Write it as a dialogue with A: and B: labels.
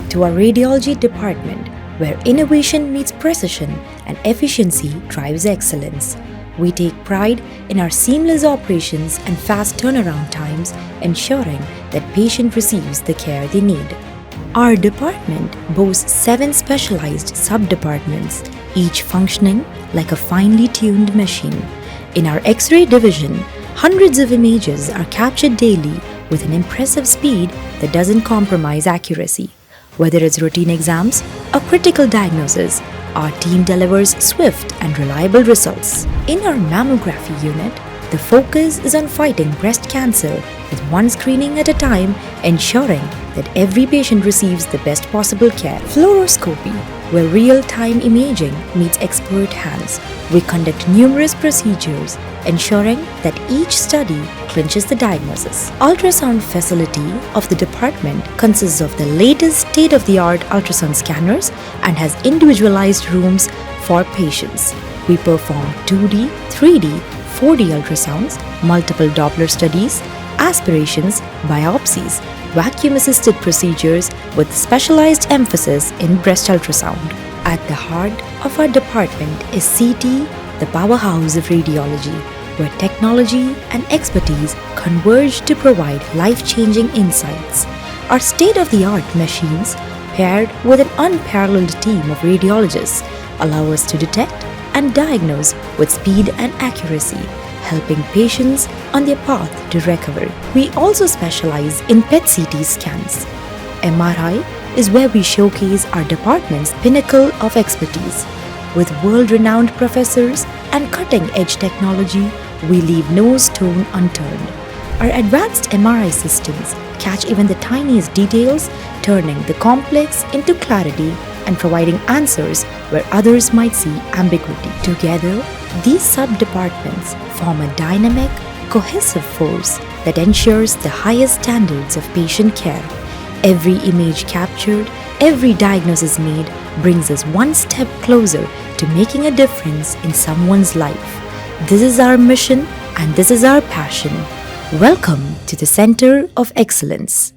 A: to our radiology department, where innovation meets precision and efficiency drives excellence. We take pride in our seamless operations and fast turnaround times, ensuring that patient receives the care they need. Our department boasts 7 specialized sub-departments, each functioning like a finely tuned machine. In our X-ray division, hundreds of images are captured daily with an impressive speed that doesn't compromise accuracy. Whether it's routine exams or critical diagnosis, our team delivers swift and reliable results. In our mammography unit, the focus is on fighting breast cancer with one screening at a time, ensuring that every patient receives the best possible care. Fluoroscopy, where real-time imaging meets expert hands. We conduct numerous procedures, ensuring that each study clinches the diagnosis. Ultrasound facility of the department consists of the latest state-of-the-art ultrasound scanners and has individualized rooms for patients. We perform 2D, 3D, 4D ultrasounds, multiple Doppler studies, aspirations, biopsies, vacuum-assisted procedures with specialized emphasis in breast ultrasound. At the heart of our department is CT, the powerhouse of radiology, where technology and expertise converge to provide life-changing insights. Our state-of-the-art machines, paired with an unparalleled team of radiologists, allow us to detect and diagnose with speed and accuracy, helping patients on their path to recovery. We also specialize in PET-CT scans. MRI is where we showcase our department's pinnacle of expertise. With world-renowned professors and cutting-edge technology, we leave no stone unturned. Our advanced MRI systems catch even the tiniest details, turning the complex into clarity and providing answers where others might see ambiguity. Together, these sub-departments form a dynamic, cohesive force that ensures the highest standards of patient care. Every image captured, every diagnosis made brings us one step closer to making a difference in someone's life. This is our mission and this is our passion. Welcome to the Center of Excellence.